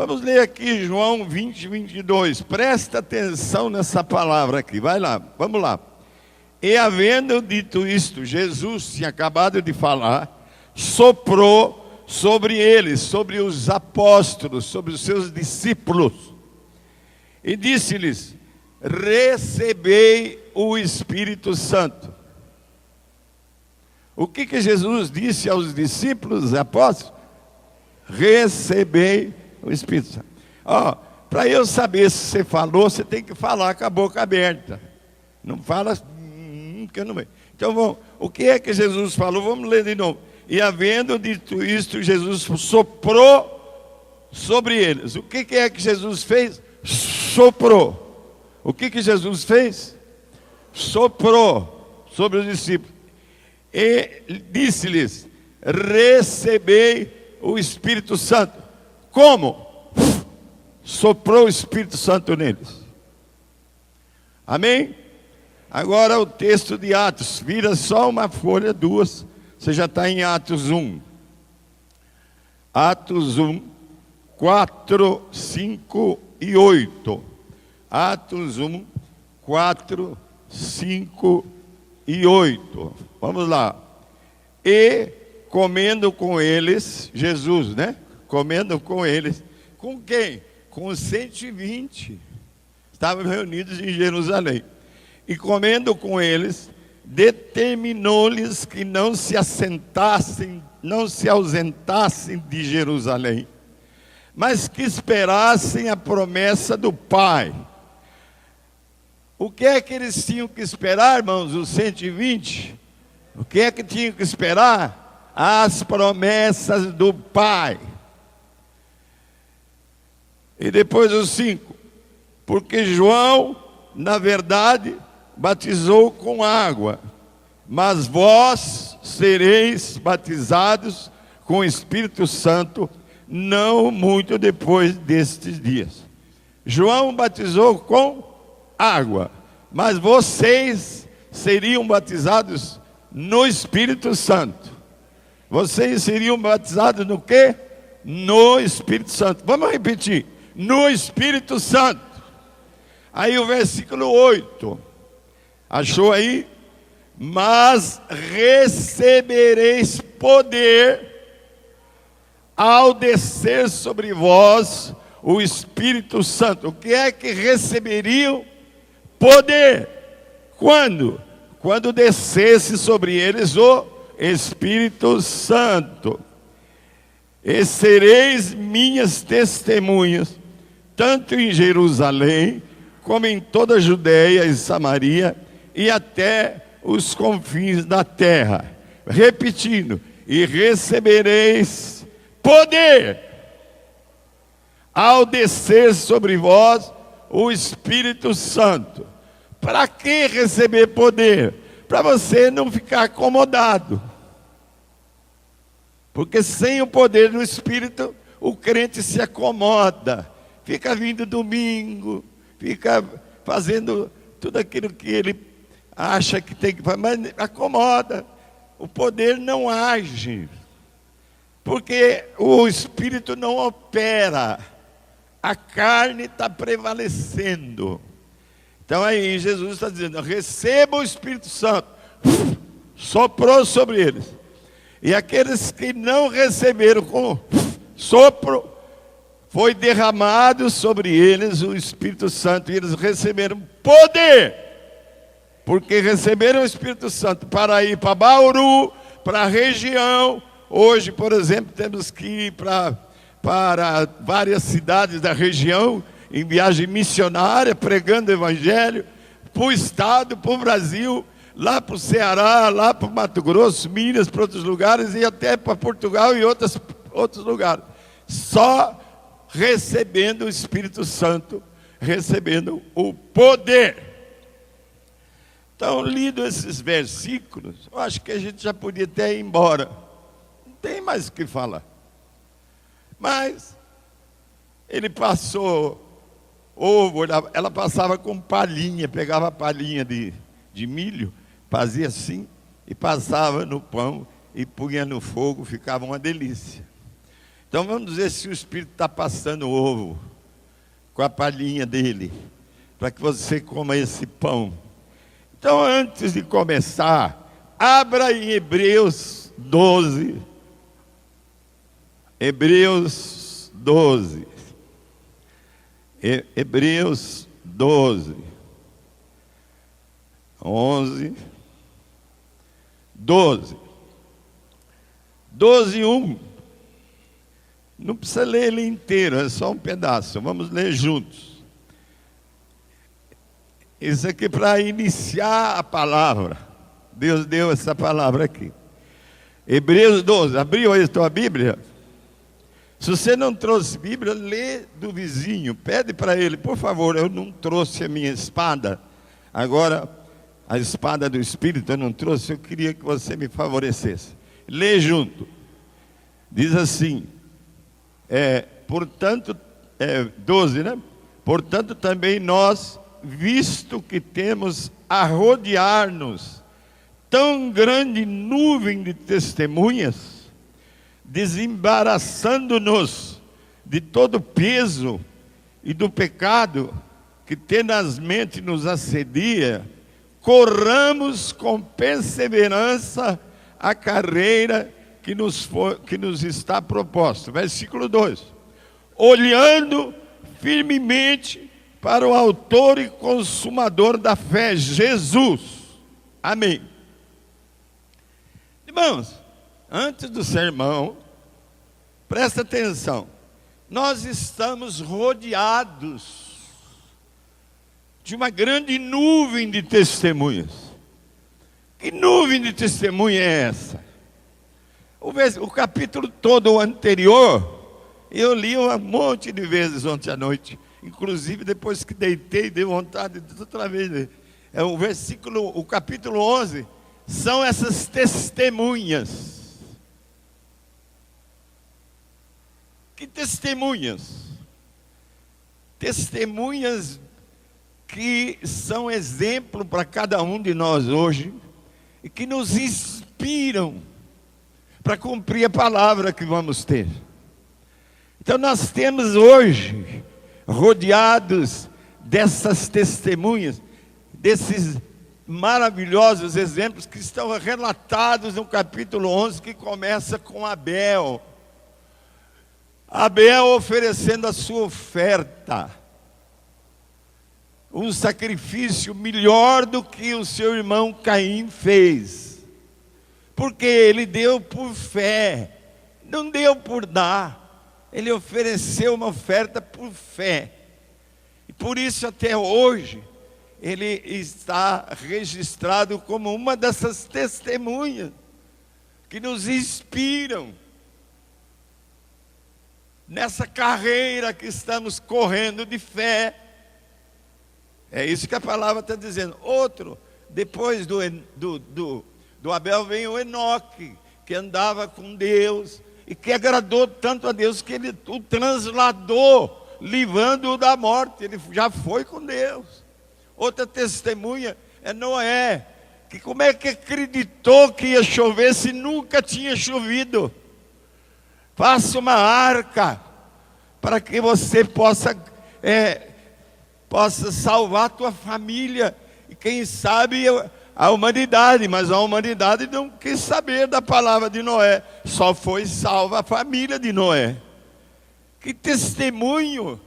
Vamos ler aqui João 20, 22. Presta atenção nessa palavra aqui. Vai lá, vamos lá. E havendo dito isto, Jesus tinha acabado de falar, soprou sobre eles, sobre os apóstolos, sobre os seus discípulos, e disse-lhes: recebei o Espírito Santo. O que Jesus disse aos discípulos, apóstolos? Recebei o Espírito Santo. Para eu saber se você falou, você tem que falar com a boca aberta. Não fala que eu não vejo. Então, o que é que Jesus falou? Vamos ler de novo. E havendo dito isto, Jesus soprou sobre eles. O que é que Jesus fez? Soprou. O que Jesus fez? Soprou sobre os discípulos. E disse-lhes: recebei o Espírito Santo. Como? Soprou o Espírito Santo neles. Amém? Agora o texto de Atos. Vira só uma folha, duas. Você já está em Atos 1. Atos 1, 4, 5 e 8. Atos 1, 4, 5 e 8. Vamos lá. E comendo com eles, Jesus, né? Comendo com eles. Com quem? Com os 120. Estavam reunidos em Jerusalém. E comendo com eles, determinou-lhes que não se ausentassem de Jerusalém, mas que esperassem a promessa do Pai. O que é que eles tinham que esperar, irmãos, os 120? O que é que tinham que esperar? As promessas do Pai. E depois os 5. Porque João, na verdade, batizou com água, mas vós sereis batizados com o Espírito Santo não muito depois destes dias. João batizou com água, mas vocês seriam batizados no Espírito Santo. Vocês seriam batizados no quê? No Espírito Santo. Vamos repetir: no Espírito Santo. Aí o versículo 8. Achou aí? Mas recebereis poder ao descer sobre vós o Espírito Santo. O que é que receberiam? Poder. Quando? Quando descesse sobre eles o Espírito Santo. E sereis minhas testemunhas, tanto em Jerusalém, como em toda a Judeia e Samaria, e até os confins da terra. Repetindo: e recebereis poder ao descer sobre vós o Espírito Santo. Para que receber poder? Para você não ficar acomodado. Porque sem o poder do Espírito, o crente se acomoda. Fica vindo domingo, fica fazendo tudo aquilo que ele acha que tem que fazer, mas acomoda. O poder não age, porque o Espírito não opera, a carne está prevalecendo. Então aí Jesus está dizendo: receba o Espírito Santo. Soprou sobre eles. E aqueles que não receberam com sopro, foi derramado sobre eles o Espírito Santo, e eles receberam poder, porque receberam o Espírito Santo para ir para Bauru, para a região. Hoje, por exemplo, temos que ir para várias cidades da região, em viagem missionária, pregando o Evangelho, para o estado, para o Brasil, lá para o Ceará, lá para o Mato Grosso, Minas, para outros lugares, e até para Portugal e outros lugares. Só recebendo o Espírito Santo, recebendo o poder. Então, lido esses versículos, eu acho que a gente já podia até ir embora. Não tem mais o que falar. Mas ele passou ovo, ela passava com palhinha, pegava a palhinha de milho, fazia assim, e passava no pão, e punha no fogo, ficava uma delícia. Então vamos dizer se o Espírito está passando o ovo com a palhinha dele, para que você coma esse pão. Então, antes de começar, abra em Hebreus 12. Hebreus 12. Hebreus 12. 11. 12. 12, 1. Não precisa ler ele inteiro, é só um pedaço. Vamos ler juntos. Isso aqui para iniciar a palavra. Deus deu essa palavra aqui. Hebreus 12. Abriu aí a tua Bíblia? Se você não trouxe Bíblia, lê do vizinho. Pede para ele, por favor, eu não trouxe a minha espada. Agora, a espada do Espírito eu não trouxe, eu queria que você me favorecesse. Lê junto. Diz assim, portanto, 12, né? Portanto, também nós, visto que temos a rodear-nos tão grande nuvem de testemunhas, desembaraçando-nos de todo peso e do pecado que tenazmente nos assedia, corramos com perseverança a carreira que nos está proposta. Versículo 2. Olhando firmemente para o autor e consumador da fé, Jesus. Amém. Irmãos, antes do sermão, presta atenção. Nós estamos rodeados de uma grande nuvem de testemunhas. Que nuvem de testemunha é essa? O capítulo todo anterior, eu li um monte de vezes ontem à noite. Inclusive, depois que deitei, dei vontade de outra vez ler. O capítulo 11, são essas testemunhas. Que testemunhas? Testemunhas que são exemplo para cada um de nós hoje e que nos inspiram para cumprir a palavra que vamos ter. Então nós temos hoje, rodeados dessas testemunhas, desses maravilhosos exemplos que estão relatados no capítulo 11, que começa com Abel. Abel oferecendo a sua oferta, um sacrifício melhor do que o seu irmão Caim fez, porque ele deu por fé, não deu por dar, ele ofereceu uma oferta por fé, e por isso até hoje, ele está registrado como uma dessas testemunhas, que nos inspiram, nessa carreira que estamos correndo de fé. É isso que a palavra está dizendo. Outro, depois do Abel vem o Enoque, que andava com Deus, e que agradou tanto a Deus, que ele o transladou, livrando-o da morte, ele já foi com Deus. Outra testemunha é Noé, que como é que acreditou que ia chover se nunca tinha chovido? Faça uma arca, para que você possa salvar a tua família, e quem sabe a humanidade, mas a humanidade não quis saber da palavra de Noé, só foi salva a família de Noé. Que testemunho!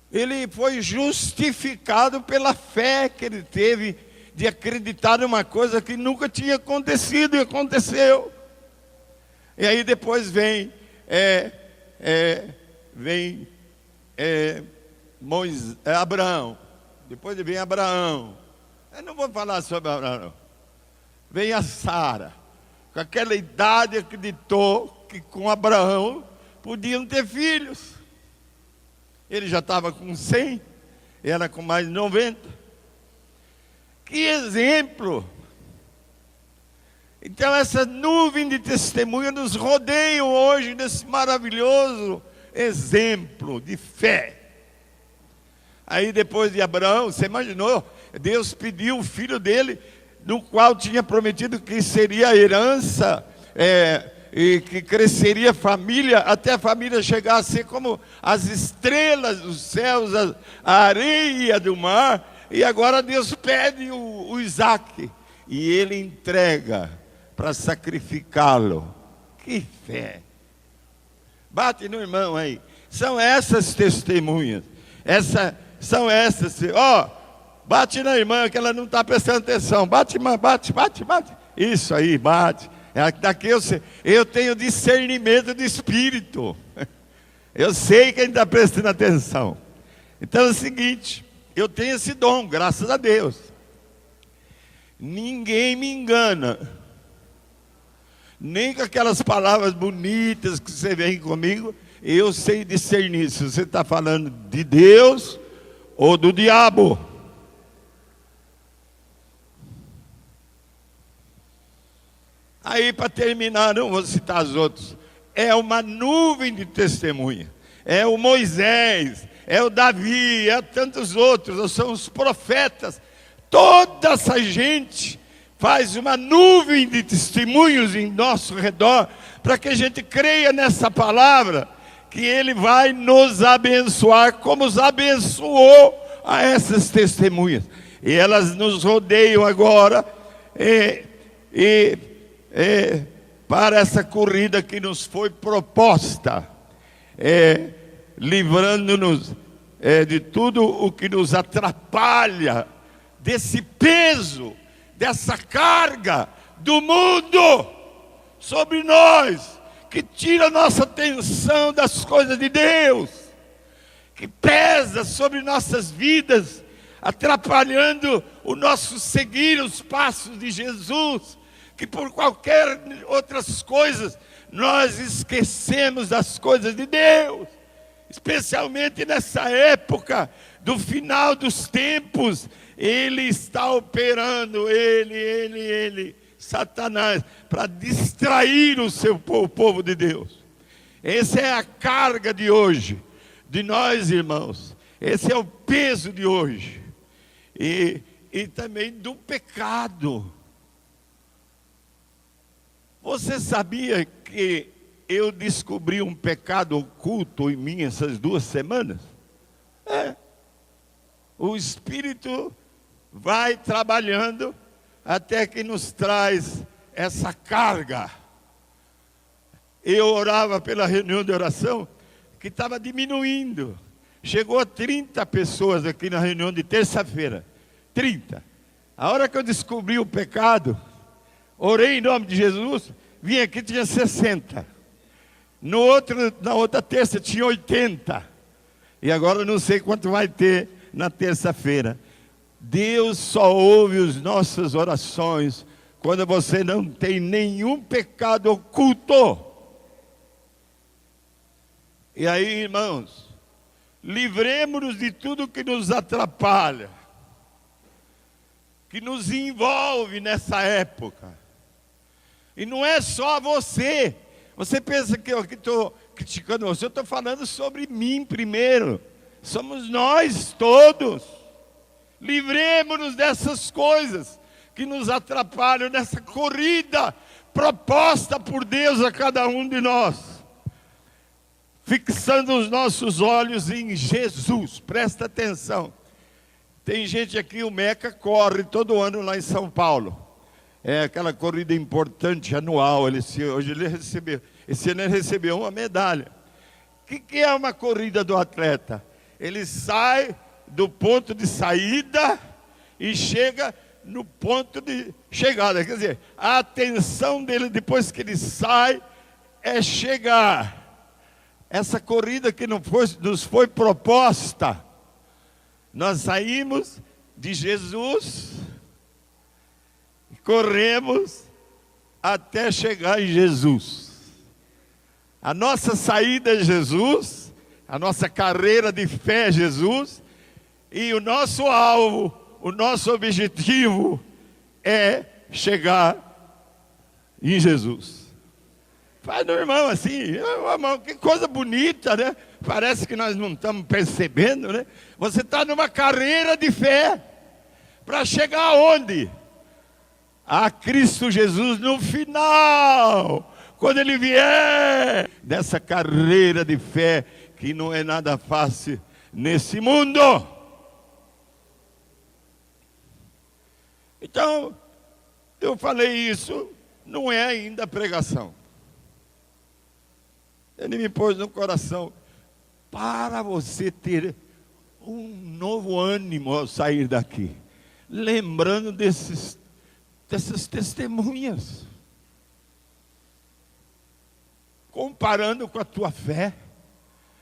Ele foi justificado pela fé que ele teve, de acreditar numa coisa que nunca tinha acontecido, e aconteceu. E aí depois vem Abraão. Depois vem Abraão. Eu não vou falar sobre Abraão. Vem a Sara. Com aquela idade acreditou que com Abraão podiam ter filhos. Ele já estava com 100, ela com mais de 90. Que exemplo! Então essa nuvem de testemunha nos rodeia hoje nesse maravilhoso exemplo de fé. Aí depois de Abraão, você imaginou? Deus pediu o filho dele, no qual tinha prometido que seria a herança e que cresceria família, até a família chegar a ser como as estrelas dos céus, a areia do mar. E agora Deus pede o Isaac, e ele entrega para sacrificá-lo. Que fé! Bate no irmão aí. São essas testemunhas. São essas. Bate na irmã que ela não está prestando atenção. Bate, irmã, bate. Isso aí, bate. Daqui eu tenho discernimento de espírito. Eu sei quem está prestando atenção. Então é o seguinte, eu tenho esse dom, graças a Deus. Ninguém me engana. Nem com aquelas palavras bonitas que você vem comigo, eu sei discernir se você está falando de Deus ou do diabo. Aí, para terminar, não vou citar os outros, é uma nuvem de testemunha. É o Moisés, é o Davi, é tantos outros, são os profetas. Toda essa gente faz uma nuvem de testemunhos em nosso redor, para que a gente creia nessa palavra, que Ele vai nos abençoar, como os abençoou a essas testemunhas. E elas nos rodeiam agora, para essa corrida que nos foi proposta, livrando-nos de tudo o que nos atrapalha, desse peso, dessa carga do mundo sobre nós, que tira nossa atenção das coisas de Deus, que pesa sobre nossas vidas, atrapalhando o nosso seguir os passos de Jesus, que por qualquer outras coisas nós esquecemos das coisas de Deus, especialmente nessa época do final dos tempos. Ele está operando, Satanás, para distrair o povo de Deus. Essa é a carga de hoje, de nós, irmãos. Esse é o peso de hoje. E também do pecado. Você sabia que eu descobri um pecado oculto em mim essas 2 semanas? O Espírito vai trabalhando até que nos traz essa carga. Eu orava pela reunião de oração, que estava diminuindo. Chegou a 30 pessoas aqui na reunião de terça-feira. 30. A hora que eu descobri o pecado, orei em nome de Jesus, vim aqui, tinha 60. Na outra terça tinha 80. E agora eu não sei quanto vai ter na terça-feira. Deus só ouve as nossas orações quando você não tem nenhum pecado oculto. E aí, irmãos, livremos-nos de tudo que nos atrapalha, que nos envolve nessa época. E não é só você. Você pensa que eu estou criticando você, eu estou falando sobre mim primeiro. Somos nós todos. Livremos-nos dessas coisas que nos atrapalham nessa corrida proposta por Deus a cada um de nós. Fixando os nossos olhos em Jesus. Presta atenção. Tem gente aqui, o Meca corre todo ano lá em São Paulo. É aquela corrida importante anual. Esse ano ele recebeu uma medalha. O que é uma corrida do atleta? Ele sai do ponto de saída e chega no ponto de chegada. Quer dizer, a atenção dele depois que ele sai é chegar. Essa corrida que nos foi proposta, nós saímos de Jesus e corremos até chegar em Jesus. A nossa saída é Jesus, a nossa carreira de fé é Jesus, e o nosso alvo, o nosso objetivo é chegar em Jesus. Faz no irmão assim, irmão, que coisa bonita, né? Parece que nós não estamos percebendo, né? Você está numa carreira de fé, para chegar aonde? A Cristo Jesus no final, quando Ele vier, dessa carreira de fé que não é nada fácil nesse mundo. Então, eu falei isso, não é ainda pregação. Ele me pôs no coração, para você ter um novo ânimo ao sair daqui, lembrando dessas testemunhas, comparando com a tua fé,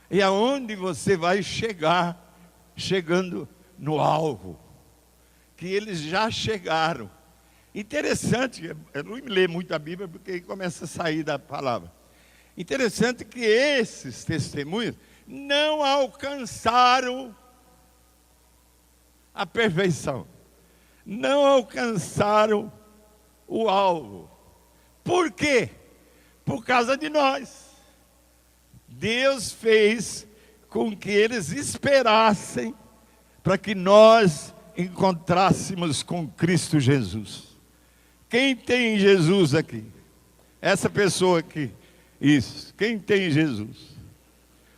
e aonde você vai chegar, chegando no alvo, que eles já chegaram. Interessante, eu não leio muito a Bíblia, porque aí começa a sair da palavra. Interessante que esses testemunhos não alcançaram a perfeição, não alcançaram o alvo. Por quê? Por causa de nós. Deus fez com que eles esperassem para que nós encontrássemos com Cristo Jesus. Quem tem Jesus aqui? Essa pessoa aqui. Isso. Quem tem Jesus?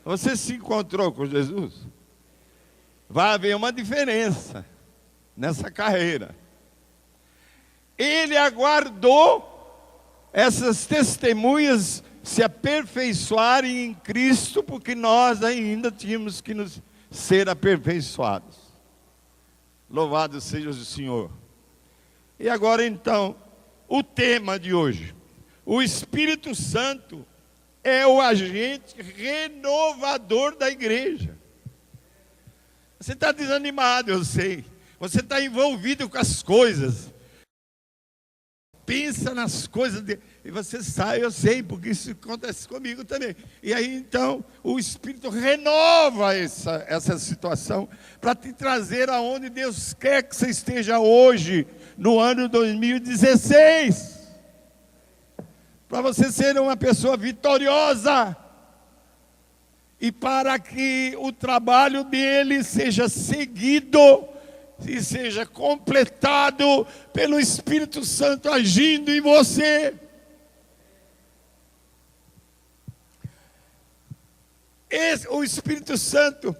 Você se encontrou com Jesus? Vai haver uma diferença nessa carreira. Ele aguardou essas testemunhas se aperfeiçoarem em Cristo, porque nós ainda tínhamos que ser aperfeiçoados. Louvado seja o Senhor. E agora então, o tema de hoje. O Espírito Santo é o agente renovador da igreja. Você está desanimado, eu sei. Você está envolvido com as coisas. Pensa nas coisas e você sai, eu sei, porque isso acontece comigo também. E aí então o Espírito renova essa situação para te trazer aonde Deus quer que você esteja hoje, no ano 2016. Para você ser uma pessoa vitoriosa. E para que o trabalho dele seja seguido e seja completado pelo Espírito Santo agindo em você. O Espírito Santo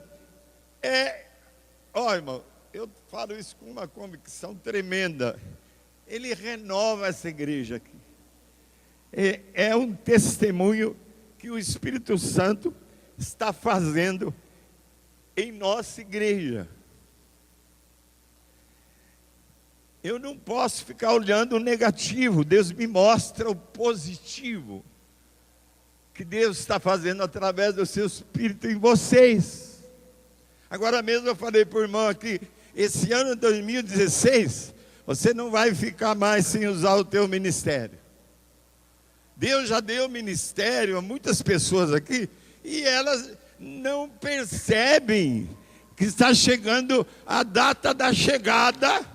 irmão, eu falo isso com uma convicção tremenda. Ele renova essa igreja aqui. É um testemunho que o Espírito Santo está fazendo em nossa igreja. Eu não posso ficar olhando o negativo. Deus me mostra o positivo que Deus está fazendo através do seu Espírito em vocês. Agora mesmo eu falei para o irmão aqui, esse ano 2016, você não vai ficar mais sem usar o teu ministério. Deus já deu ministério a muitas pessoas aqui, e elas não percebem que está chegando a data da chegada,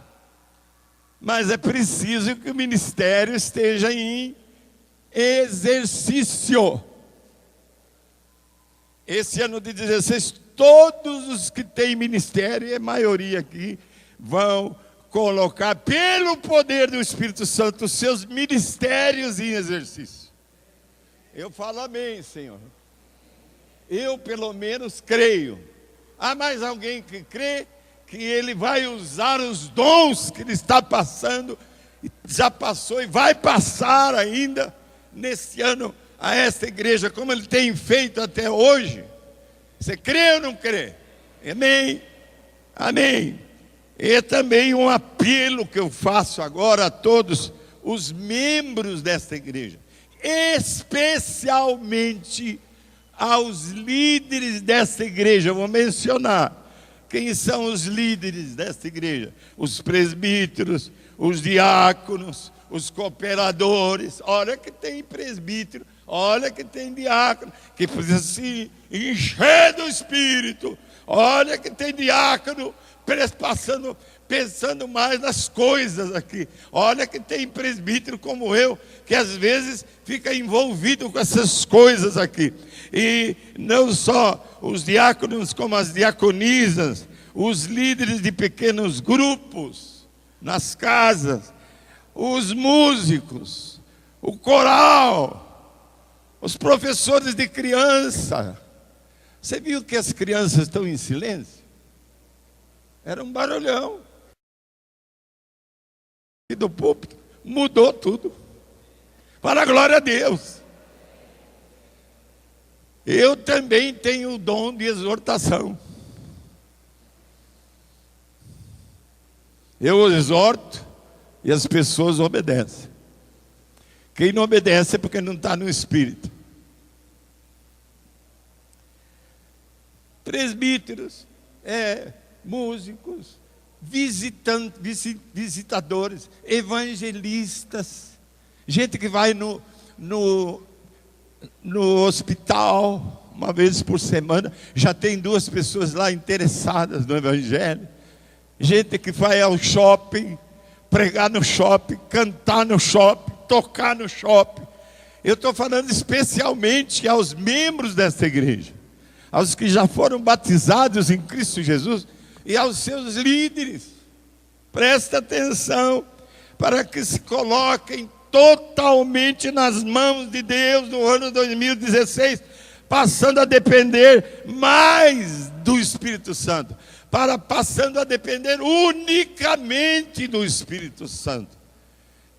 mas é preciso que o ministério esteja em exercício. Esse ano de 16, todos os que têm ministério, e a maioria aqui, vão colocar pelo poder do Espírito Santo os seus ministérios em exercício. Eu falo amém, Senhor. Eu pelo menos creio. Há mais alguém que crê que ele vai usar os dons que ele está passando, já passou e vai passar ainda nesse ano a esta igreja, como ele tem feito até hoje? Você crê ou não crê? Amém? Amém. E também um apelo que eu faço agora a todos os membros desta igreja, especialmente aos líderes desta igreja. Eu vou mencionar quem são os líderes desta igreja: os presbíteros, os diáconos, os cooperadores. Olha que tem presbítero, olha que tem diácono que precisa se encher do Espírito. Olha que tem diácono pensando mais nas coisas aqui. Olha que tem presbítero como eu, que às vezes fica envolvido com essas coisas aqui. E não só os diáconos, como as diaconisas, os líderes de pequenos grupos nas casas, os músicos, o coral, Os professores de criança. Você viu que as crianças estão em silêncio? Era um barulhão. E do púlpito mudou tudo. Para a glória a Deus. Eu também tenho o dom de exortação. Eu exorto e as pessoas obedecem. Quem não obedece é porque não está no Espírito. Presbíteros, músicos, visitadores, evangelistas, gente que vai no hospital uma vez por semana, já tem 2 pessoas lá interessadas no Evangelho. Gente que vai ao shopping, pregar no shopping, cantar no shopping, tocar no shopping. Eu estou falando especialmente aos membros desta igreja, aos que já foram batizados em Cristo Jesus e aos seus líderes. Presta atenção para que se coloquem totalmente nas mãos de Deus no ano 2016, passando a depender mais do Espírito Santo, passando a depender unicamente do Espírito Santo.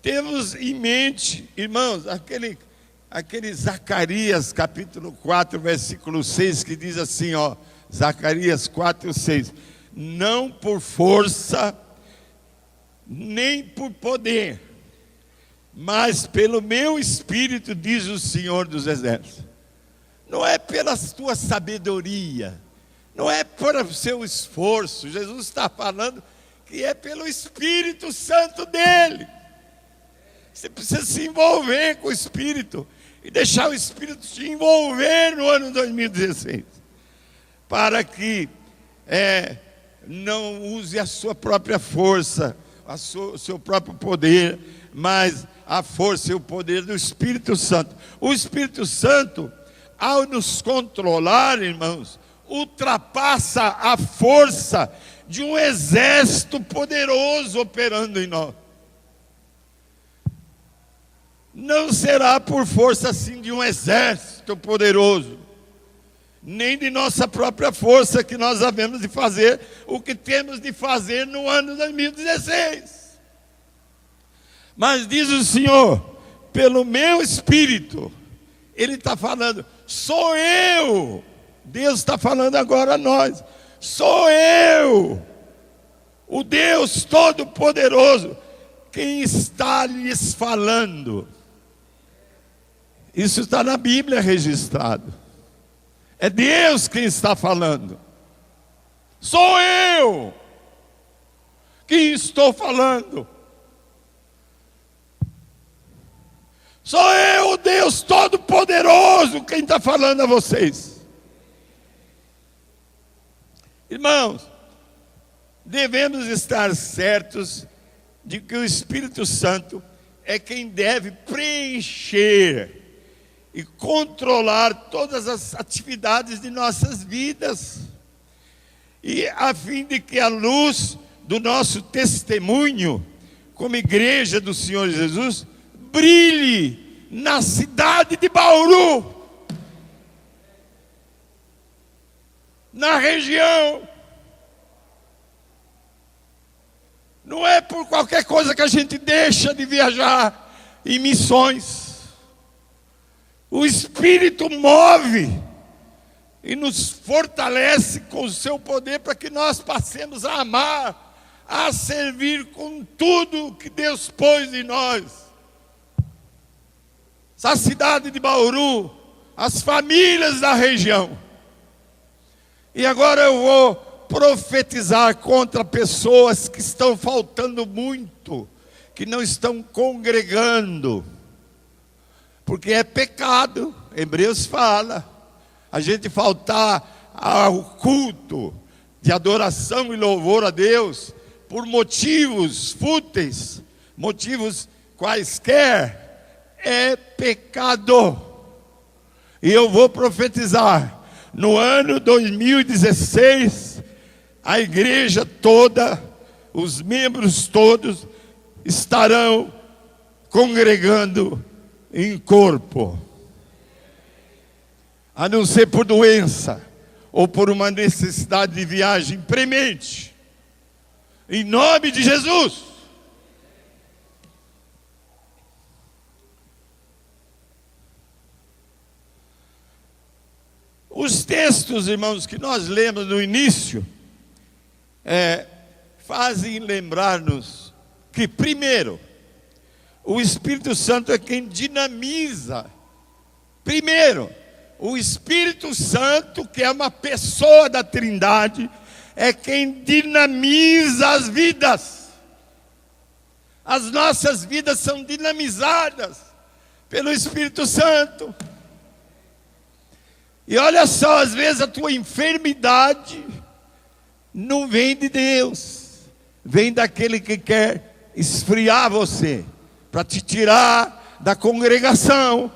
Temos em mente, irmãos, aquele Zacarias capítulo 4, versículo 6, que diz assim, Zacarias 4, 6, não por força, nem por poder, mas pelo meu Espírito, diz o Senhor dos Exércitos. Não é pela tua sabedoria, não é por seu esforço. Jesus está falando que é pelo Espírito Santo dele. Você precisa se envolver com o Espírito e deixar o Espírito te envolver no ano 2016, para que não use a sua própria força, o seu próprio poder, mas a força e o poder do Espírito Santo. O Espírito Santo, ao nos controlar, irmãos, ultrapassa a força de um exército poderoso operando em nós. Não será por força assim de um exército poderoso, nem de nossa própria força que nós havemos de fazer o que temos de fazer no ano 2016. Mas diz o Senhor, pelo meu Espírito, Ele está falando, sou eu. Deus está falando agora a nós, sou eu, o Deus Todo-Poderoso, quem está lhes falando. Isso está na Bíblia registrado. É Deus quem está falando. Sou eu quem estou falando. Sou eu, o Deus Todo-Poderoso, quem está falando a vocês. Irmãos, devemos estar certos de que o Espírito Santo é quem deve preencher e controlar todas as atividades de nossas vidas, e a fim de que a luz do nosso testemunho, como igreja do Senhor Jesus, brilhe na cidade de Bauru, na região. Não é por qualquer coisa que a gente deixa de viajar em missões. O Espírito move e nos fortalece com o seu poder para que nós passemos a amar, a servir com tudo que Deus pôs em nós. Essa cidade de Bauru, as famílias da região. E agora eu vou profetizar contra pessoas que estão faltando muito, que não estão congregando, porque é pecado. Hebreus fala, a gente faltar ao culto de adoração e louvor a Deus por motivos fúteis, motivos quaisquer, é pecado. E eu vou profetizar, no ano 2016, a igreja toda, os membros todos, estarão congregando em corpo. a não ser por doença ou por uma necessidade de viagem premente. Em nome de Jesus. Os textos, irmãos, que nós lemos no início, fazem lembrar-nos que, primeiro, o Espírito Santo é quem dinamiza. Primeiro, o Espírito Santo, que é uma pessoa da Trindade, é quem dinamiza as vidas. As nossas vidas são dinamizadas pelo Espírito Santo. E olha só, às vezes a tua enfermidade não vem de Deus, vem daquele que quer esfriar você, para te tirar da congregação.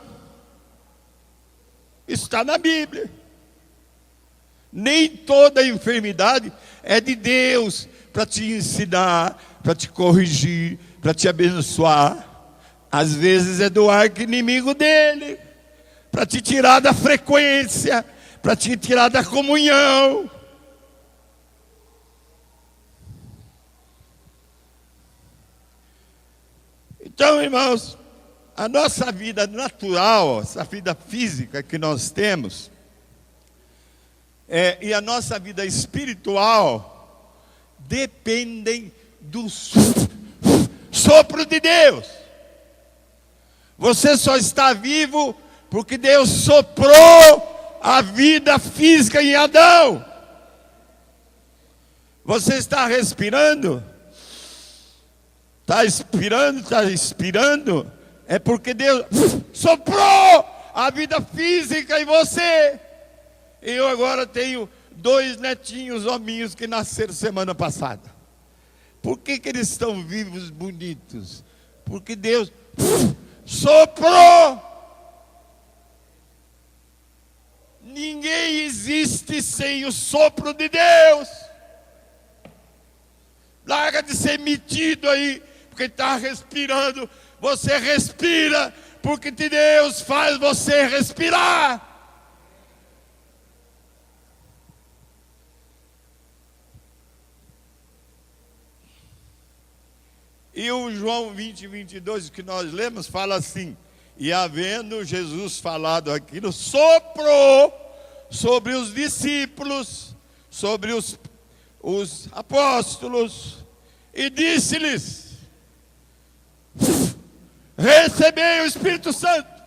Isso está na Bíblia. Nem toda enfermidade é de Deus para te ensinar, para te corrigir, para te abençoar. Às vezes é do arqui-inimigo dele, para te tirar da frequência, para te tirar da comunhão. Então, irmãos, a nossa vida natural, essa vida física que nós temos, e a nossa vida espiritual, dependem do sopro de Deus. Você só está vivo porque Deus soprou a vida física em Adão. Você está respirando? Está expirando? É porque Deus soprou a vida física em você. Eu agora tenho 2 netinhos hominhos que nasceram semana passada. Por que eles estão vivos, bonitos? Porque Deus soprou. Ninguém existe sem o sopro de Deus. Larga de ser metido aí, porque está respirando. Você respira, porque Deus faz você respirar. E o João 20, 22, que nós lemos, fala assim: e havendo Jesus falado aquilo, soprou sobre os discípulos, sobre os apóstolos, e disse-lhes: recebei o Espírito Santo.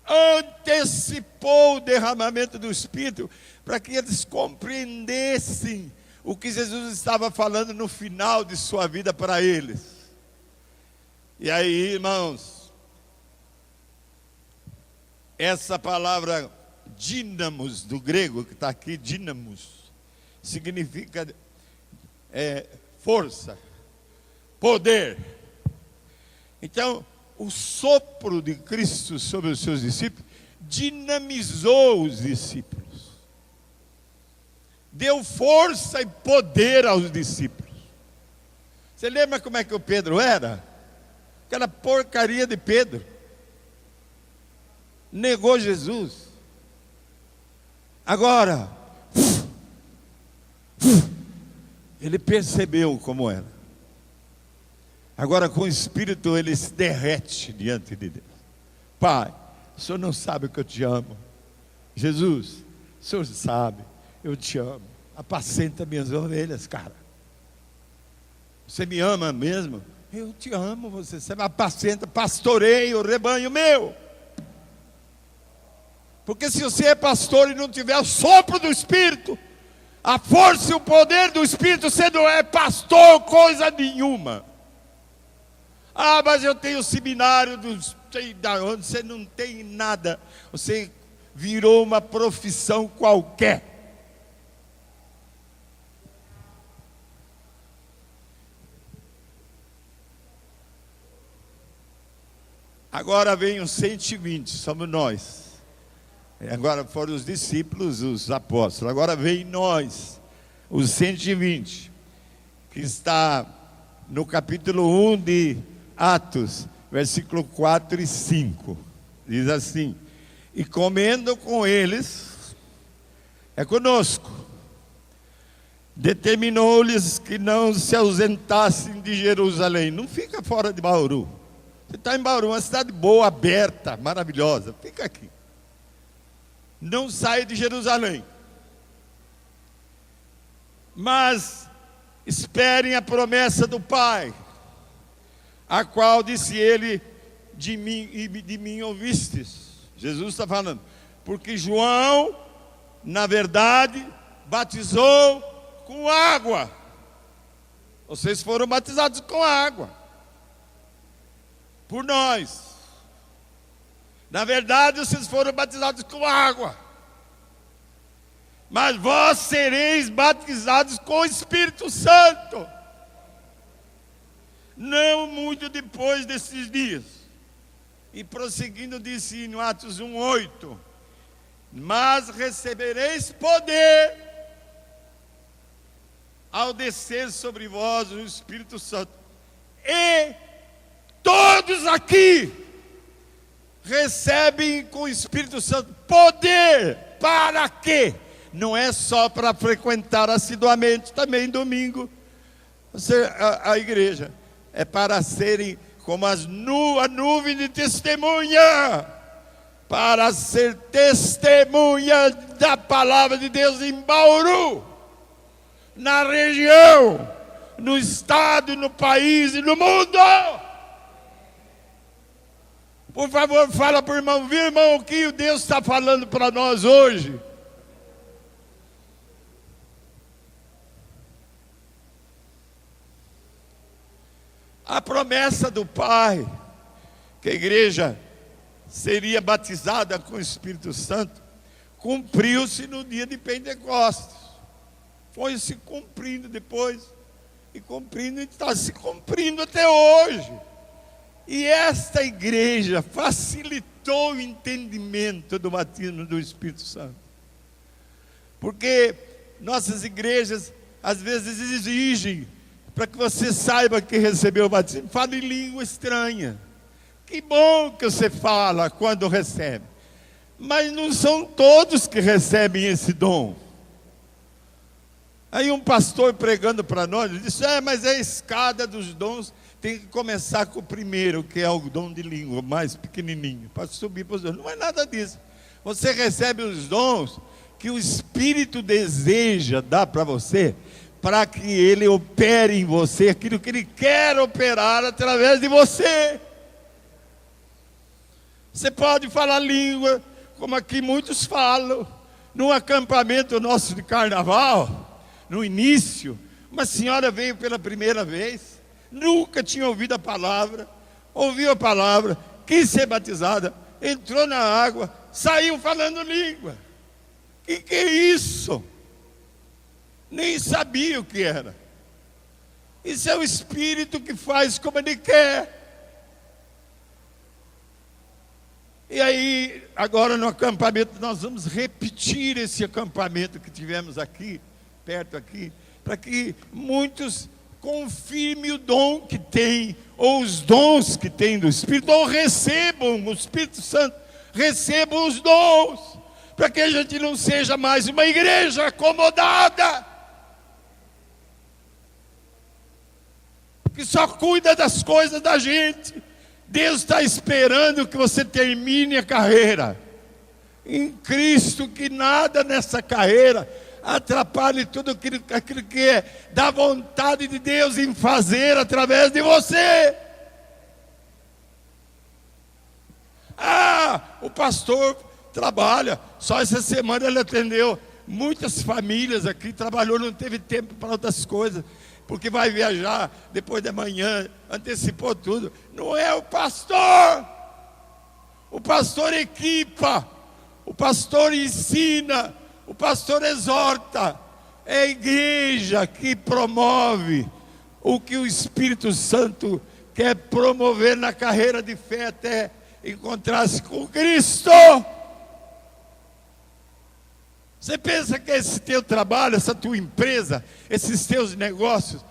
Antecipou o derramamento do Espírito, para que eles compreendessem o que Jesus estava falando no final de sua vida para eles. E aí, irmãos, essa palavra dínamos, do grego, que está aqui, dínamos, significa força, poder. Então, o sopro de Cristo sobre os seus discípulos dinamizou os discípulos, deu força e poder aos discípulos. Você lembra como é que o Pedro era? Aquela porcaria de Pedro, negou Jesus. Agora ele percebeu como era. Agora com o Espírito ele se derrete diante de Deus. Pai, o Senhor não sabe que eu te amo. Jesus, o Senhor sabe, eu te amo. Apacenta minhas ovelhas, cara. Você me ama mesmo? Eu te amo, você me apacenta, pastoreia o rebanho meu. Porque se você é pastor e não tiver o sopro do Espírito, a força e o poder do Espírito, você não é pastor coisa nenhuma. Ah, mas eu tenho seminário, não sei da onde. Você não tem nada. Você virou uma profissão qualquer. Agora vem os 120, somos nós. Agora foram os discípulos, os apóstolos. Agora vem nós, os 120, que está no capítulo 1 de Atos, versículo 4 e 5. Diz assim: e comendo com eles, é conosco. Determinou-lhes que não se ausentassem de Jerusalém. Não fica fora de Bauru. Você está em Bauru, uma cidade boa, aberta, maravilhosa. Fica aqui. Não saia de Jerusalém. Mas esperem a promessa do Pai, a qual disse ele, de mim ouvistes. Jesus está falando, porque João, na verdade, batizou com água. Vocês foram batizados com água por nós. Na verdade, vocês foram batizados com água, mas vós sereis batizados com o Espírito Santo, não muito depois desses dias. E prosseguindo, disse no Atos 1:8: mas recebereis poder ao descer sobre vós o Espírito Santo. E todos aqui recebem com o Espírito Santo poder. Para quê? Não é só para frequentar assiduamente, também domingo, a igreja. É para serem como a nuvem de testemunha, para ser testemunha da palavra de Deus em Bauru, na região, no estado, no país e no mundo. Por favor, fala para o irmão, viu, irmão, o que Deus está falando para nós hoje? A promessa do Pai, que a igreja seria batizada com o Espírito Santo, cumpriu-se no dia de Pentecostes. Foi se cumprindo depois, e cumprindo, e está se cumprindo até hoje. E esta igreja facilitou o entendimento do batismo do Espírito Santo. Porque nossas igrejas, às vezes, exigem, para que você saiba que recebeu o batismo, fala em língua estranha. Que bom que você fala quando recebe. Mas não são todos que recebem esse dom. Aí um pastor pregando para nós, ele disse, mas a escada dos dons tem que começar com o primeiro, que é o dom de língua, mais pequenininho, para subir para os dons. Não é nada disso. Você recebe os dons que o Espírito deseja dar para você, para que Ele opere em você aquilo que Ele quer operar através de você. Você pode falar língua, como aqui muitos falam. Num acampamento nosso de carnaval, no início, uma senhora veio pela primeira vez, nunca tinha ouvido a palavra, ouviu a palavra, quis ser batizada, entrou na água, saiu falando língua. Que é isso? Nem sabia o que era. Isso é o Espírito que faz como Ele quer. E aí, agora no acampamento, nós vamos repetir esse acampamento que tivemos aqui, perto aqui, para que muitos confirmem o dom que tem, ou os dons que tem do Espírito, ou recebam o Espírito Santo, recebam os dons, para que a gente não seja mais uma igreja acomodada, que só cuida das coisas da gente. Deus está esperando que você termine a carreira em Cristo, que nada nessa carreira atrapalhe tudo aquilo que é da vontade de Deus em fazer através de você. O pastor trabalha, só essa semana ele atendeu muitas famílias aqui, trabalhou, não teve tempo para outras coisas, porque vai viajar depois da manhã, antecipou tudo. Não é o pastor equipa, o pastor ensina, o pastor exorta. É a igreja que promove o que o Espírito Santo quer promover na carreira de fé até encontrar-se com Cristo. Você pensa que esse teu trabalho, essa tua empresa, esses teus negócios,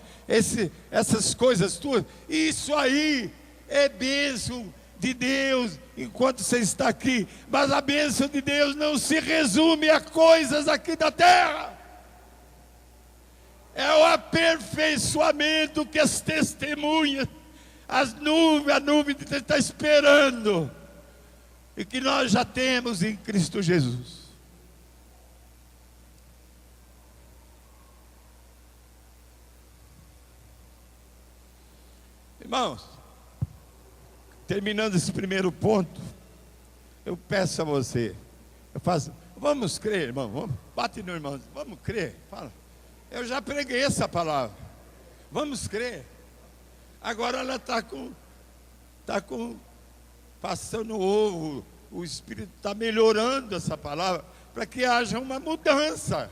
essas coisas tuas, isso aí é bênção de Deus enquanto você está aqui. Mas a bênção de Deus não se resume a coisas aqui da terra. É o aperfeiçoamento que as testemunhas, a nuvem está esperando. E que nós já temos em Cristo Jesus. Irmãos, terminando esse primeiro ponto, eu peço a você, vamos crer, irmão, bate no irmão, vamos crer, fala. Eu já preguei essa palavra, vamos crer. Agora ela está passando ovo, o Espírito está melhorando essa palavra, para que haja uma mudança,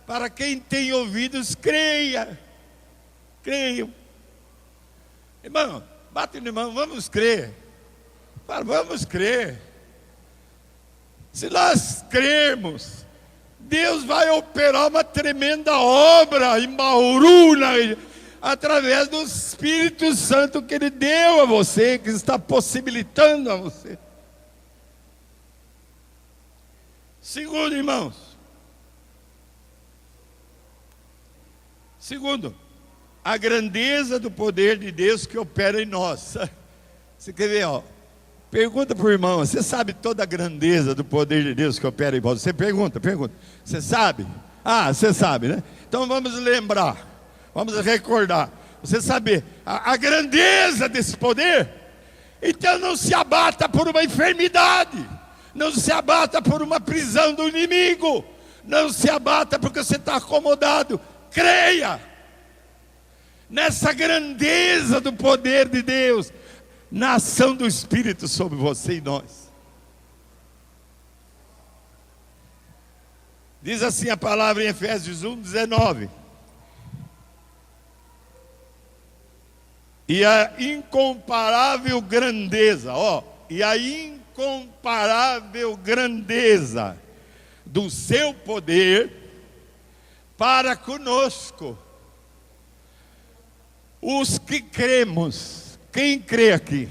para quem tem ouvidos, creiam. Irmão, bate no irmão, vamos crer. Fala, vamos crer. Se nós crermos, Deus vai operar uma tremenda obra em Bauru, através do Espírito Santo que Ele deu a você, que está possibilitando a você. Segundo, irmãos. Segundo, a grandeza do poder de Deus que opera em nós. Você quer ver, ó? Pergunta para o irmão, você sabe toda a grandeza do poder de Deus que opera em você? Pergunta. Você sabe? Ah, você sabe, né? Então vamos lembrar, vamos recordar. Você sabe a grandeza desse poder? Então não se abata por uma enfermidade, não se abata por uma prisão do inimigo, não se abata porque você está acomodado. Creia nessa grandeza do poder de Deus, na ação do Espírito sobre você e nós. Diz assim a palavra em Efésios 1:19. E a incomparável grandeza, e a incomparável grandeza do seu poder para conosco, os que cremos. Quem crê aqui?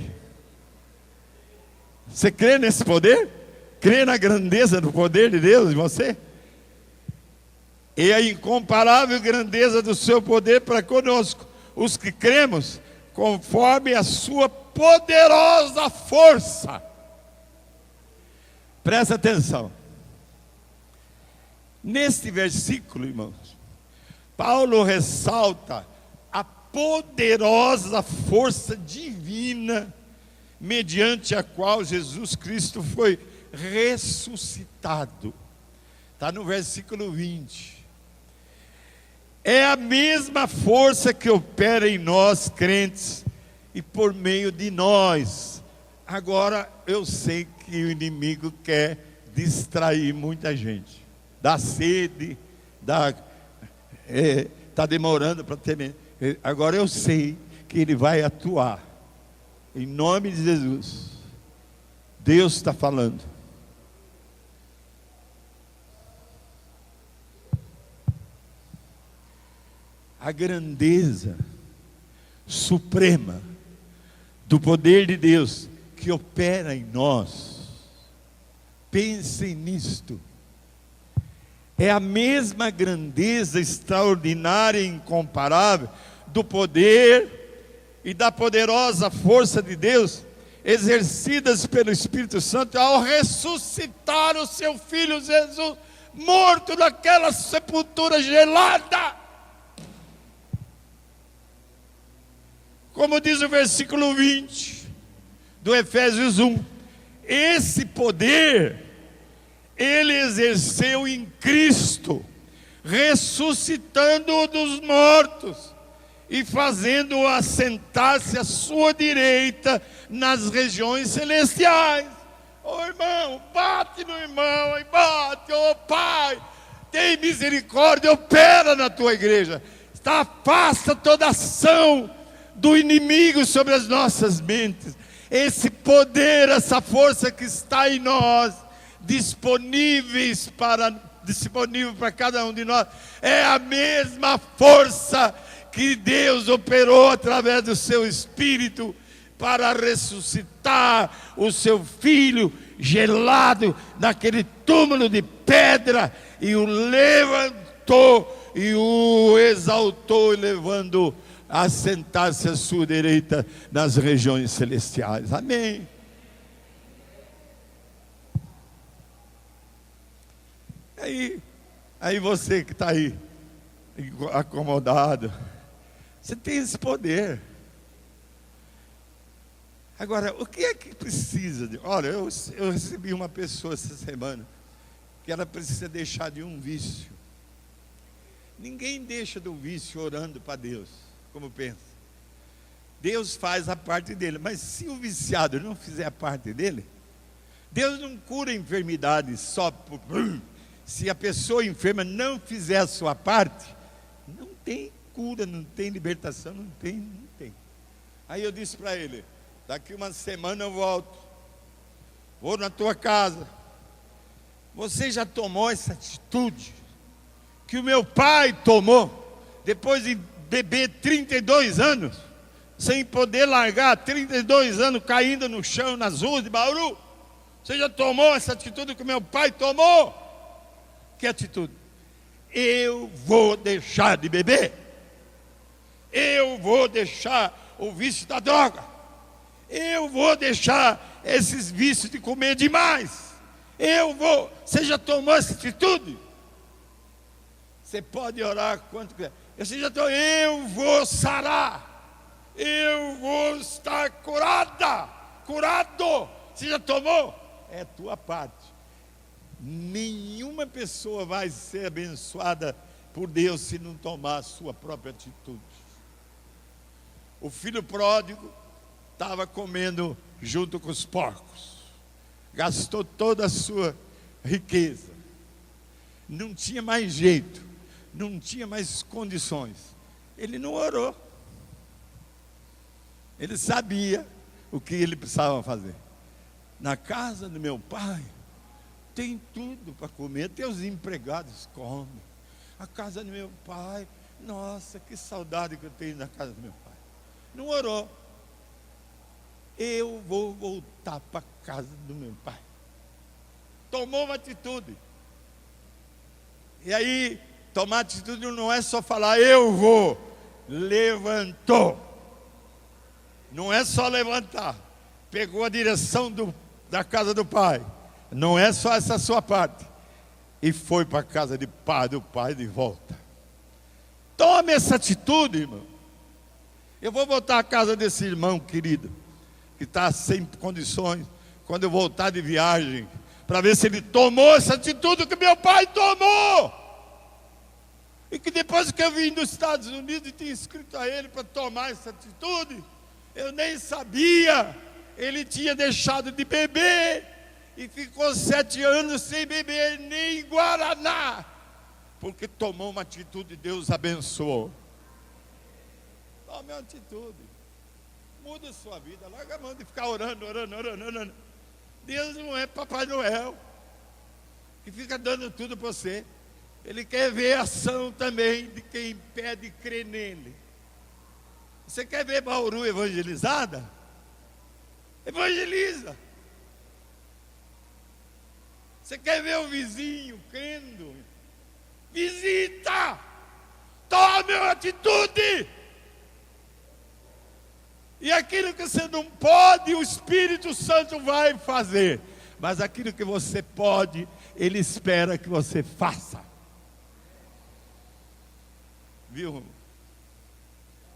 Você crê nesse poder? Crê na grandeza do poder de Deus em você? E a incomparável grandeza do seu poder para conosco, os que cremos, conforme a sua poderosa força. Presta atenção. Neste versículo, irmãos, Paulo ressalta a poderosa força divina, mediante a qual Jesus Cristo foi ressuscitado. Está no versículo 20. É a mesma força que opera em nós, crentes, e por meio de nós. Agora, eu sei que o inimigo quer distrair muita gente. Dá sede, está demorando para ter. Agora eu sei que ele vai atuar. Em nome de Jesus. Deus está falando. A grandeza suprema do poder de Deus que opera em nós. Pensem nisto. É a mesma grandeza extraordinária e incomparável do poder e da poderosa força de Deus exercidas pelo Espírito Santo ao ressuscitar o seu Filho Jesus, morto naquela sepultura gelada. Como diz o versículo 20 do Efésios 1, esse poder ele exerceu em Cristo, ressuscitando-o dos mortos e fazendo-o assentar-se à sua direita nas regiões celestiais. Irmão, bate no irmão, e bate, Pai, tem misericórdia, opera na tua igreja, afasta toda ação do inimigo sobre as nossas mentes. Esse poder, essa força que está em nós, disponível para cada um de nós, é a mesma força que Deus operou através do seu Espírito para ressuscitar o seu filho gelado naquele túmulo de pedra, e o levantou e o exaltou, levando a sentar-se à sua direita nas regiões celestiais. Amém. Aí você que está aí acomodado, você tem esse poder. Agora, o que é que precisa de... Olha, eu recebi uma pessoa essa semana que ela precisa deixar de um vício. Ninguém deixa do vício orando para Deus, como pensa. Deus faz a parte dele, mas se o viciado não fizer a parte dele, Deus não cura enfermidades só por... Se a pessoa enferma não fizer a sua parte, não tem cura, não tem libertação, não tem. Aí eu disse para ele: daqui uma semana eu volto, vou na tua casa. Você já tomou essa atitude que o meu pai tomou, depois de beber 32 anos, sem poder largar, 32 anos caindo no chão, nas ruas de Bauru? Você já tomou essa atitude que o meu pai tomou? Que atitude? Eu vou deixar de beber, eu vou deixar o vício da droga, eu vou deixar esses vícios de comer demais, eu vou. Você já tomou essa atitude? Você pode orar quanto quiser. Eu vou sarar, eu vou estar curado. Você já tomou? É a tua parte. Nenhuma pessoa vai ser abençoada por Deus se não tomar a sua própria atitude. O filho pródigo estava comendo junto com os porcos, gastou toda a sua riqueza, não tinha mais jeito, não tinha mais condições. Ele não orou, ele sabia o que ele precisava fazer. Na casa do meu pai tem tudo para comer, até os empregados comem. A casa do meu pai, nossa, que saudade que eu tenho da casa do meu pai. Não orou. Eu vou voltar para a casa do meu pai. Tomou uma atitude. E aí, tomar atitude não é só falar eu vou. Levantou. Não é só levantar. Pegou a direção da casa do pai. Não é só essa sua parte. E foi para a casa do pai de volta. Tome essa atitude, irmão. Eu vou voltar à casa desse irmão querido, que está sem condições, quando eu voltar de viagem, para ver se ele tomou essa atitude que meu pai tomou. E que depois que eu vim dos Estados Unidos e tinha escrito a ele para tomar essa atitude, eu nem sabia. Ele tinha deixado de beber e ficou 7 anos sem beber nem guaraná, porque tomou uma atitude. Deus abençoou. Tome uma atitude, muda a sua vida, larga a mão de ficar orando. Deus não é Papai Noel que fica dando tudo para você. Ele quer ver a ação também de quem pede e crê nele. Você quer ver Bauru evangelizada? Evangeliza. Você quer ver o vizinho crendo? Visita. Tome uma atitude. E aquilo que você não pode, o Espírito Santo vai fazer. Mas aquilo que você pode, Ele espera que você faça. Viu?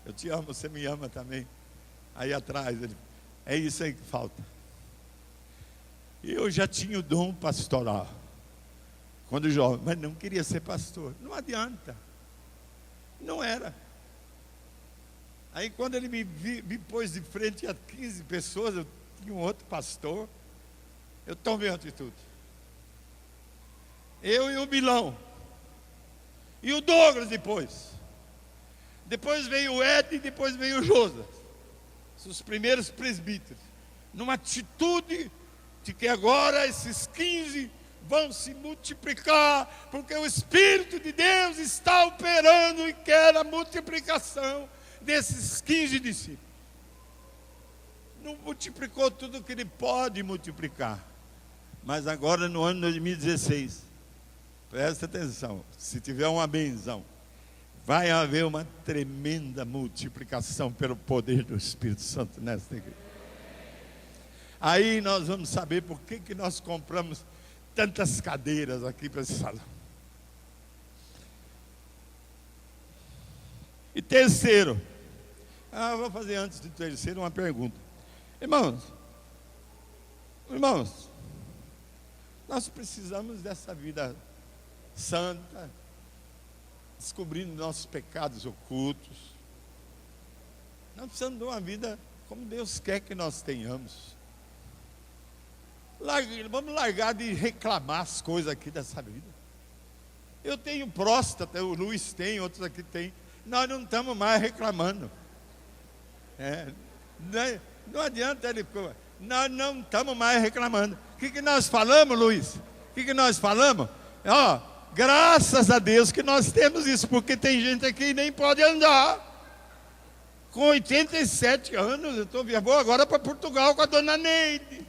Eu te amo, você me ama também. Aí atrás, é isso aí que falta. Eu já tinha o dom pastoral quando jovem, mas não queria ser pastor. Não adianta. Não era. Aí quando ele me pôs de frente a 15 pessoas, eu tinha um outro pastor, eu tomei uma atitude. Eu e o Milão. E o Douglas depois. Depois veio o Ed e depois veio o Josas. Os primeiros presbíteros. Numa atitude de que agora esses 15 vão se multiplicar, porque o Espírito de Deus está operando e quer a multiplicação desses 15 discípulos. não multiplicou tudo que Ele pode multiplicar. Mas agora no ano 2016, presta atenção, se tiver uma benção, vai haver uma tremenda multiplicação pelo poder do Espírito Santo nesta igreja. Aí nós vamos saber por que nós compramos tantas cadeiras aqui para esse salão. E terceiro, vou fazer antes do terceiro uma pergunta. Irmãos, nós precisamos dessa vida santa, descobrindo nossos pecados ocultos. Nós precisamos de uma vida como Deus quer que nós tenhamos. Vamos largar de reclamar as coisas aqui dessa vida. Eu tenho próstata, o Luiz tem, outros aqui tem. Nós não estamos mais reclamando. Não adianta ele. Nós não estamos mais reclamando. O que nós falamos, Luiz? O que nós falamos? Graças a Deus que nós temos isso, porque tem gente aqui que nem pode andar. Com 87 anos, vou agora para Portugal com a dona Neide.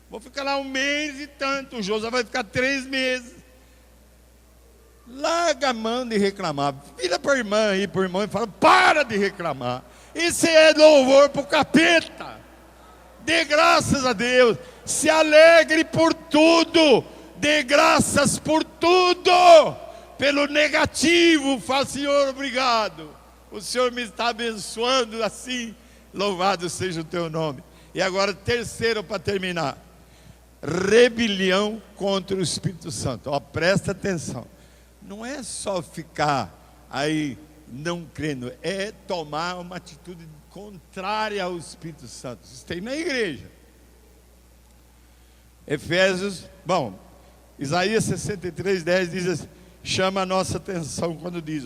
Vou ficar lá 1 mês e tanto. O José vai ficar 3 meses. Larga a mão de reclamar. Vira para a irmã aí, para o irmão, e fala: para de reclamar. Isso é louvor para o capeta. Dê graças a Deus. Se alegre por tudo. Dê graças por tudo. Pelo negativo, fala: Senhor, obrigado. O Senhor me está abençoando assim. Louvado seja o teu nome. E agora, terceiro, para terminar: rebelião contra o Espírito Santo. Presta atenção. Não é só ficar aí não crendo, é tomar uma atitude contrária ao Espírito Santo. Isso tem na igreja. Isaías 63:10 diz assim, chama a nossa atenção quando diz,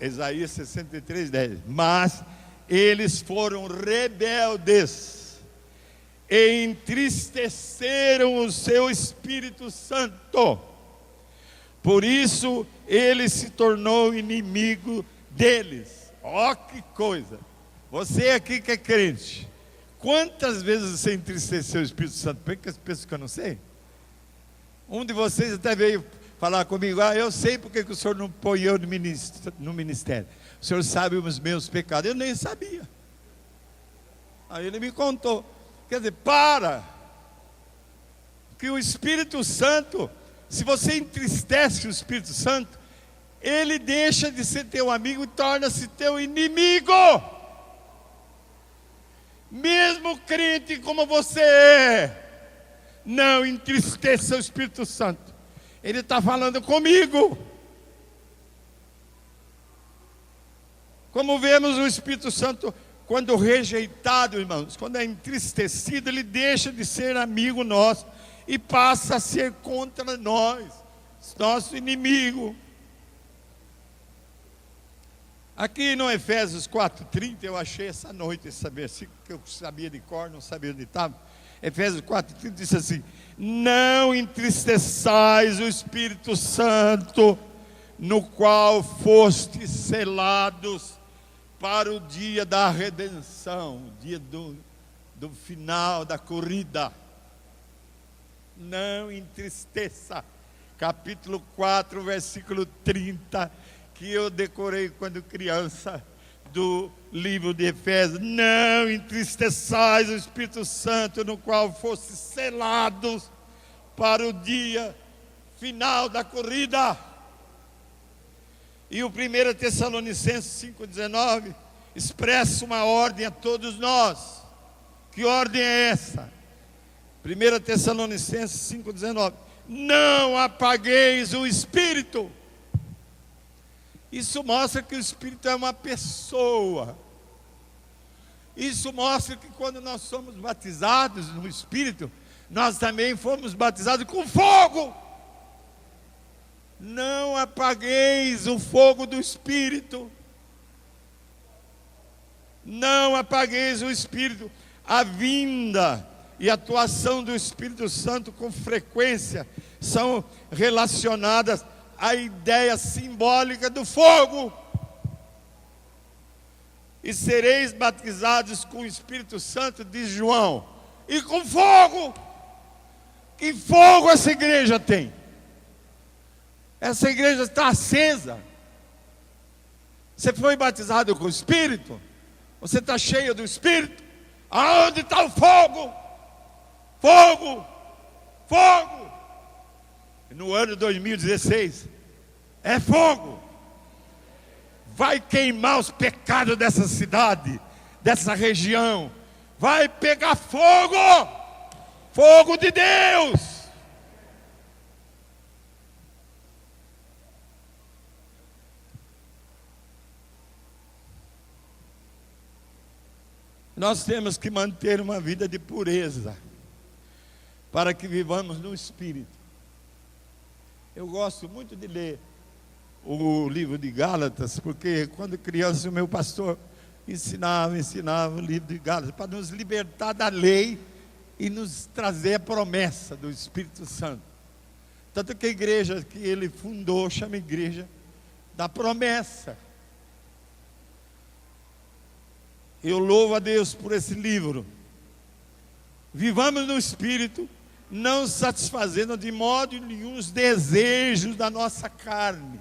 Isaías 63:10, mas eles foram rebeldes e entristeceram o seu Espírito Santo. Por isso ele se tornou inimigo deles. Que coisa! Você aqui que é crente, quantas vezes você entristeceu o Espírito Santo? Porque as pessoas que eu não sei. Um de vocês até veio falar comigo: eu sei porque que o senhor não põe eu no ministério. O senhor sabe os meus pecados. Eu nem sabia. Aí ele me contou. Quer dizer, que o Espírito Santo, se você entristece o Espírito Santo, ele deixa de ser teu amigo e torna-se teu inimigo. Mesmo crente como você é, não entristeça o Espírito Santo. Ele está falando comigo. Como vemos, o Espírito Santo, quando rejeitado, irmãos, quando é entristecido, ele deixa de ser amigo nosso e passa a ser contra nós, nosso inimigo. Aqui no Efésios 4:30, eu achei essa noite esse versículo que eu sabia de cor, não sabia onde estava. Efésios 4:30 diz assim: não entristeçais o Espírito Santo, no qual fostes selados para o dia da redenção, o dia do final da corrida. Não entristeça. Capítulo 4, versículo 30, que eu decorei quando criança, do livro de Efésios. Não entristeçais o Espírito Santo, no qual fostes selados para o dia final da corrida. E o 1 Tessalonicenses 5,19 expressa uma ordem a todos nós. Que ordem é essa? 1 Tessalonicenses 5,19: não apagueis o Espírito. Isso mostra que o Espírito é uma pessoa. Isso mostra que quando nós somos batizados no Espírito, nós também fomos batizados com fogo. Não apagueis o fogo do Espírito. Não apagueis o Espírito. A vinda e a atuação do Espírito Santo com frequência são relacionadas à ideia simbólica do fogo. e sereis batizados com o Espírito Santo, diz João, e com fogo. Que fogo essa igreja tem? Essa igreja está acesa. Você foi batizado com o Espírito? Você está cheio do Espírito? Aonde está o fogo? Fogo! Fogo! No ano 2016, é fogo. Vai queimar os pecados dessa cidade, dessa região. Vai pegar fogo! Fogo de Deus! Nós temos que manter uma vida de pureza, para que vivamos no Espírito. Eu gosto muito de ler o livro de Gálatas, porque quando criança o meu pastor ensinava o livro de Gálatas, para nos libertar da lei e nos trazer a promessa do Espírito Santo. Tanto que a igreja que ele fundou chama Igreja da Promessa. Eu louvo a Deus por esse livro. Vivamos no Espírito, não satisfazendo de modo nenhum os desejos da nossa carne,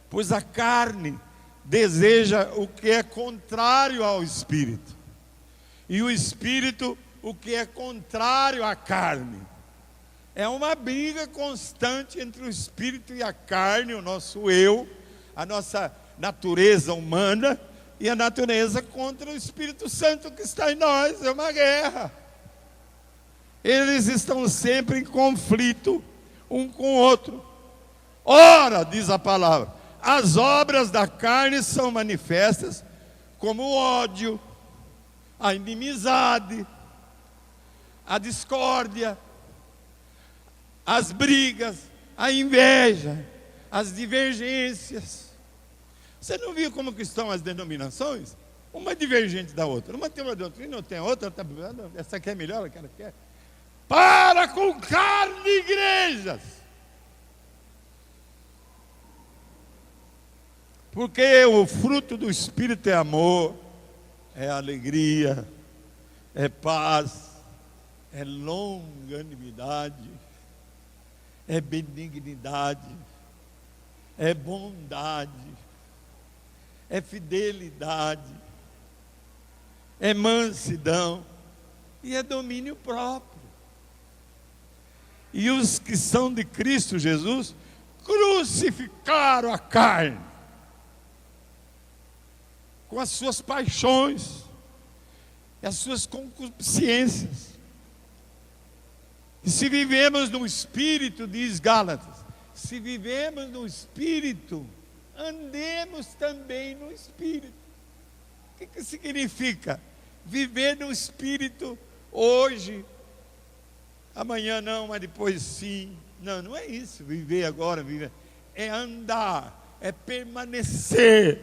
pois a carne deseja o que é contrário ao Espírito, e o Espírito o que é contrário à carne. É uma briga constante entre o Espírito e a carne, o nosso eu, a nossa natureza humana, e a natureza contra o Espírito Santo que está em nós. É uma guerra. Eles estão sempre em conflito um com o outro. Ora, diz a palavra, as obras da carne são manifestas, como o ódio, a inimizade, a discórdia, as brigas, a inveja, as divergências. Você não viu como que estão as denominações? Uma divergente da outra. Uma tem uma doutrina, outra tem outra. Essa aqui é melhor, aquela quer. Para com carne, igrejas! Porque o fruto do Espírito é amor, é alegria, é paz, é longanimidade, é benignidade, é bondade, é fidelidade, é mansidão e é domínio próprio. E os que são de Cristo Jesus crucificaram a carne com as suas paixões e as suas concupiscências. E se vivemos no Espírito, diz Gálatas, se vivemos no Espírito, andemos também no Espírito. O que significa? Viver no Espírito hoje, amanhã não, mas depois sim. Não, não é isso, viver agora, viver. É andar, é permanecer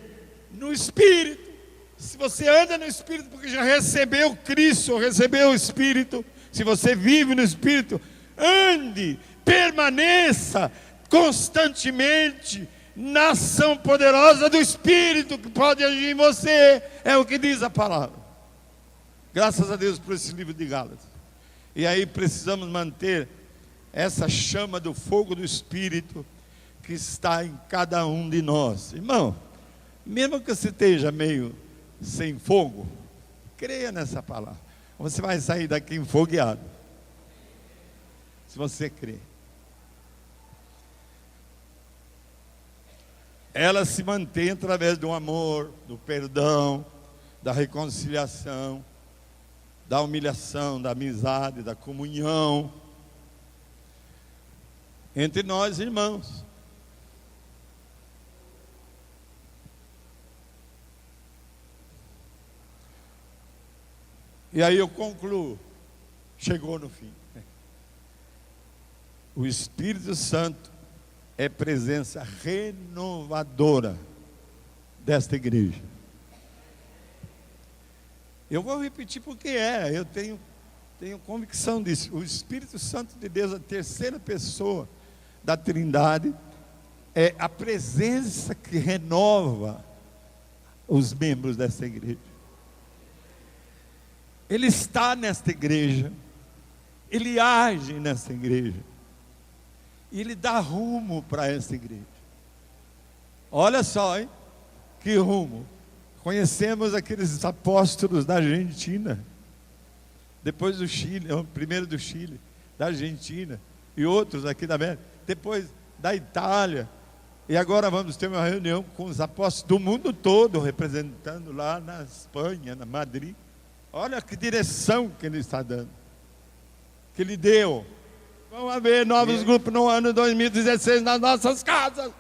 no Espírito. Se você anda no Espírito, porque já recebeu Cristo, recebeu o Espírito, se você vive no Espírito, ande, permaneça constantemente na ação poderosa do Espírito que pode agir em você. É o que diz a palavra. Graças a Deus por esse livro de Gálatas. E aí precisamos manter essa chama do fogo do Espírito que está em cada um de nós. Irmão, mesmo que você esteja meio sem fogo, creia nessa palavra. Você vai sair daqui enfogueado, se você crer. Ela se mantém através do amor, do perdão, da reconciliação, da humilhação, da amizade, da comunhão entre nós, irmãos. E aí eu concluo, chegou no fim. O Espírito Santo é presença renovadora desta igreja. Eu vou repetir porque eu tenho convicção disso. O Espírito Santo de Deus, a terceira pessoa da Trindade, é a presença que renova os membros dessa igreja. Ele está nesta igreja, Ele age nessa igreja, e Ele dá rumo para essa igreja. Olha só, hein? Que rumo. Conhecemos aqueles apóstolos da Argentina, depois do Chile, primeiro do Chile, da Argentina, e outros aqui da América, depois da Itália, e agora vamos ter uma reunião com os apóstolos do mundo todo, representando lá na Espanha, na Madrid. Olha que direção que Ele está dando, que Ele deu. Vão haver novos grupos no ano 2016 nas nossas casas.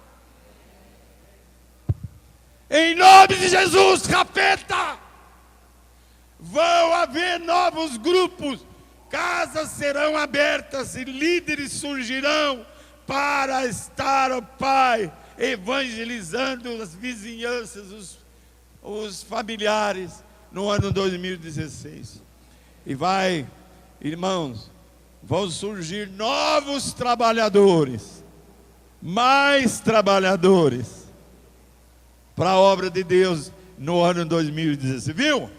Em nome de Jesus, capeta! Vão haver novos grupos, casas serão abertas e líderes surgirão para estar, ó Pai, evangelizando as vizinhanças, os familiares no ano 2016. E vai, irmãos, vão surgir novos trabalhadores, mais trabalhadores, para a obra de Deus no ano 2016. Viu?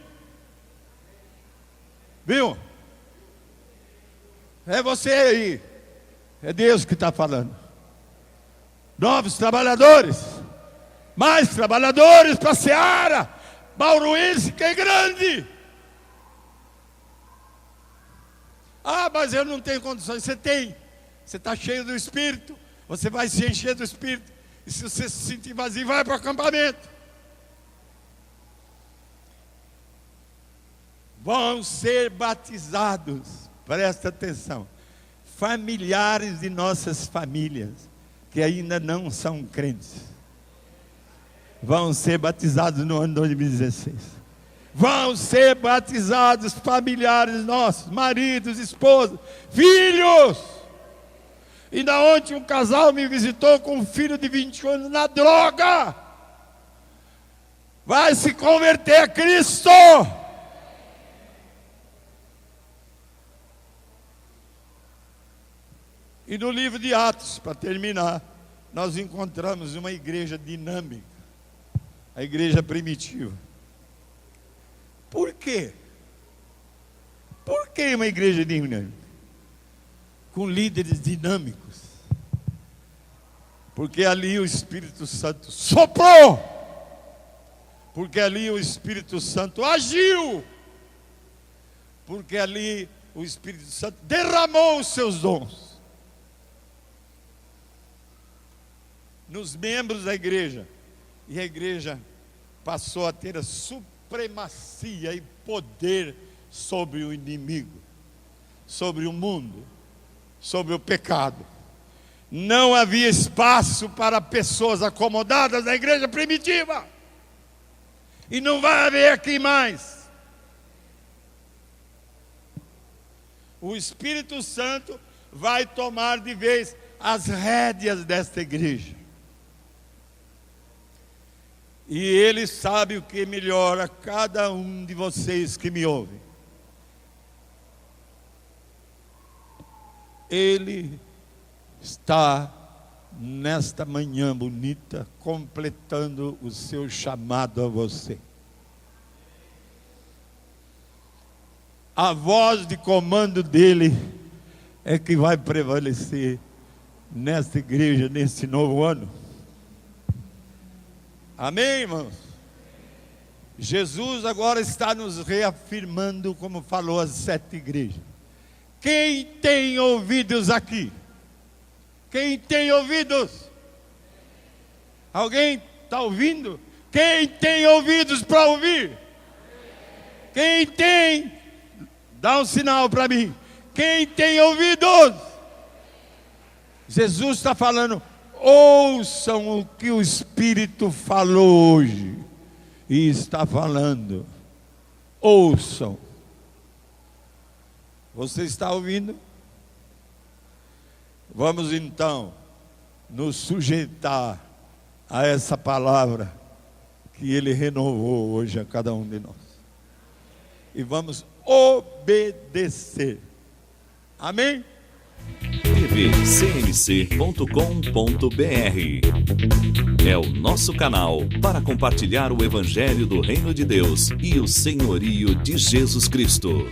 Viu? É você aí. É Deus que está falando. Novos trabalhadores, mais trabalhadores para a seara bauruense, que é grande. Ah, mas eu não tenho condições. Você tem. Você está cheio do Espírito. Você vai se encher do Espírito. E se você se sentir vazio, vai para o acampamento. Vão ser batizados, presta atenção, familiares de nossas famílias, que ainda não são crentes. Vão ser batizados no ano 2016. Vão ser batizados familiares nossos, maridos, esposas, filhos. Ainda ontem um casal me visitou com um filho de 21 anos na droga. Vai se converter a Cristo. E no livro de Atos, para terminar, nós encontramos uma igreja dinâmica, a igreja primitiva. Por quê? Por que uma igreja dinâmica? Com líderes dinâmicos. Porque ali o Espírito Santo soprou. Porque ali o Espírito Santo agiu. Porque ali o Espírito Santo derramou os seus dons nos membros da igreja. E a igreja passou a ter a supremacia e poder sobre o inimigo, sobre o mundo, sobre o pecado. Não havia espaço para pessoas acomodadas na igreja primitiva. E não vai haver aqui mais. O Espírito Santo vai tomar de vez as rédeas desta igreja. E Ele sabe o que melhora cada um de vocês que me ouvem. Ele está nesta manhã bonita completando o seu chamado a você. A voz de comando dele é que vai prevalecer nesta igreja, nesse novo ano. Amém, irmãos? Jesus agora está nos reafirmando, como falou às 7 igrejas. Quem tem ouvidos aqui? Quem tem ouvidos? Alguém está ouvindo? Quem tem ouvidos para ouvir? Quem tem? Dá um sinal para mim. Quem tem ouvidos? Jesus está falando, ouçam o que o Espírito falou hoje. E está falando, ouçam. Você está ouvindo? Vamos então nos sujeitar a essa palavra que Ele renovou hoje a cada um de nós. E vamos obedecer. Amém? tvcmc.com.br. É o nosso canal para compartilhar o Evangelho do Reino de Deus e o senhorio de Jesus Cristo.